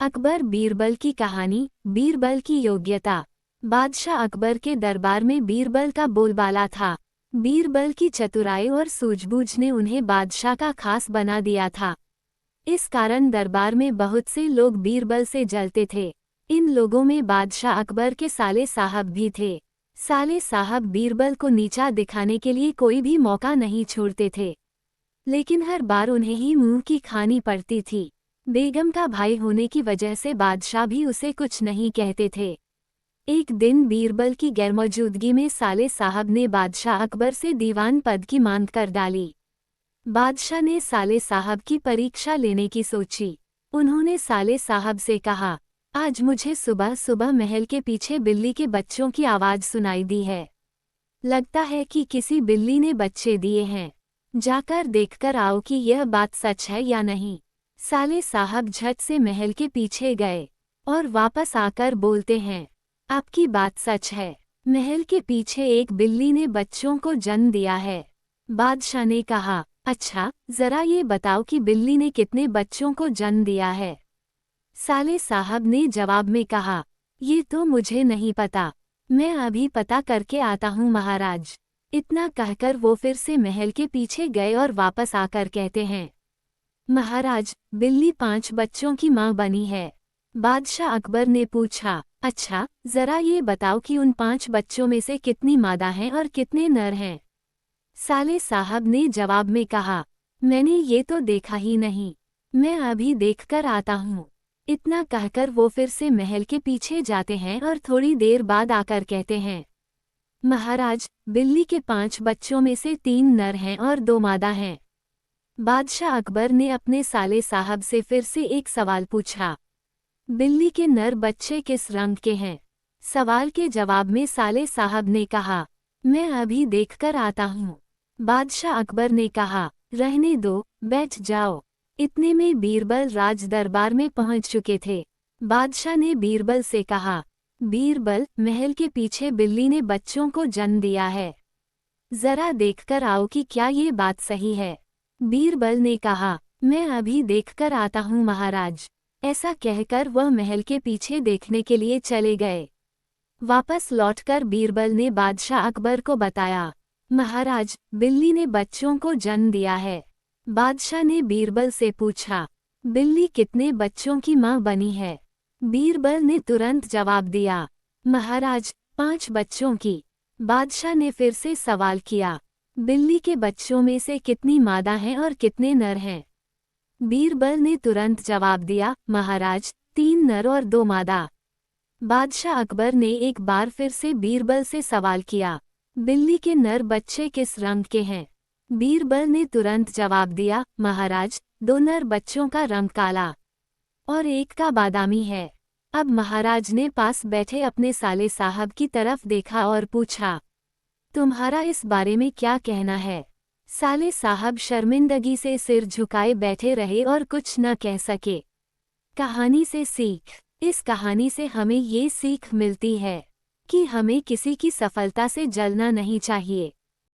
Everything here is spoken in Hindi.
अकबर बीरबल की कहानी। बीरबल की योग्यता। बादशाह अकबर के दरबार में बीरबल का बोलबाला था। बीरबल की चतुराई और सूझबूझ ने उन्हें बादशाह का खास बना दिया था। इस कारण दरबार में बहुत से लोग बीरबल से जलते थे। इन लोगों में बादशाह अकबर के साले साहब भी थे। साले साहब बीरबल को नीचा दिखाने के लिए कोई भी मौका नहीं छोड़ते थे, लेकिन हर बार उन्हें ही मुंह की खानी पड़ती थी। बेगम का भाई होने की वजह से बादशाह भी उसे कुछ नहीं कहते थे। एक दिन बीरबल की गैरमौजूदगी में साले साहब ने बादशाह अकबर से दीवान पद की मांग कर डाली। बादशाह ने साले साहब की परीक्षा लेने की सोची। उन्होंने साले साहब से कहा, आज मुझे सुबह सुबह महल के पीछे बिल्ली के बच्चों की आवाज सुनाई दी है। लगता है कि किसी बिल्ली ने बच्चे दिए हैं। जाकर देखकर आओ कि यह बात सच है या नहीं। साले साहब झट से महल के पीछे गए और वापस आकर बोलते हैं, आपकी बात सच है, महल के पीछे एक बिल्ली ने बच्चों को जन्म दिया है। बादशाह ने कहा, अच्छा, जरा ये बताओ कि बिल्ली ने कितने बच्चों को जन्म दिया है। साले साहब ने जवाब में कहा, ये तो मुझे नहीं पता, मैं अभी पता करके आता हूँ महाराज। इतना कहकर वो फिर से महल के पीछे गए और वापस आकर कहते हैं, महाराज, बिल्ली 5 बच्चों की मां बनी है। बादशाह अकबर ने पूछा, अच्छा, जरा ये बताओ कि उन 5 बच्चों में से कितनी मादा हैं और कितने नर हैं। साले साहब ने जवाब में कहा, मैंने ये तो देखा ही नहीं, मैं अभी देखकर आता हूँ। इतना कहकर वो फिर से महल के पीछे जाते हैं और थोड़ी देर बाद आकर कहते हैं, महाराज, बिल्ली के 5 बच्चों में से 3 नर हैं और 2 मादा हैं। बादशाह अकबर ने अपने साले साहब से फिर से एक सवाल पूछा, बिल्ली के नर बच्चे किस रंग के हैं। सवाल के जवाब में साले साहब ने कहा, मैं अभी देखकर आता हूँ। बादशाह अकबर ने कहा, रहने दो, बैठ जाओ। इतने में बीरबल राज दरबार में पहुंच चुके थे। बादशाह ने बीरबल से कहा, बीरबल, महल के पीछे बिल्ली ने बच्चों को जन्म दिया है, जरा देखकर आओ कि क्या ये बात सही है। बीरबल ने कहा, मैं अभी देखकर आता हूँ महाराज। ऐसा कहकर वह महल के पीछे देखने के लिए चले गए। वापस लौटकर बीरबल ने बादशाह अकबर को बताया, महाराज, बिल्ली ने बच्चों को जन्म दिया है। बादशाह ने बीरबल से पूछा, बिल्ली कितने बच्चों की मां बनी है। बीरबल ने तुरंत जवाब दिया, महाराज, 5 बच्चों की। बादशाह ने फिर से सवाल किया, बिल्ली के बच्चों में से कितनी मादा हैं और कितने नर हैं। बीरबल ने तुरंत जवाब दिया, महाराज, 3 नर और 2 मादा। बादशाह अकबर ने एक बार फिर से बीरबल से सवाल किया, बिल्ली के नर बच्चे किस रंग के हैं। बीरबल ने तुरंत जवाब दिया, महाराज, 2 नर बच्चों का रंग काला और एक का बादामी है। अब महाराज ने पास बैठे अपने साले साहब की तरफ देखा और पूछा, तुम्हारा इस बारे में क्या कहना है। साले साहब शर्मिंदगी से सिर झुकाए बैठे रहे और कुछ न कह सके। कहानी से सीख। इस कहानी से हमें ये सीख मिलती है कि हमें किसी की सफलता से जलना नहीं चाहिए।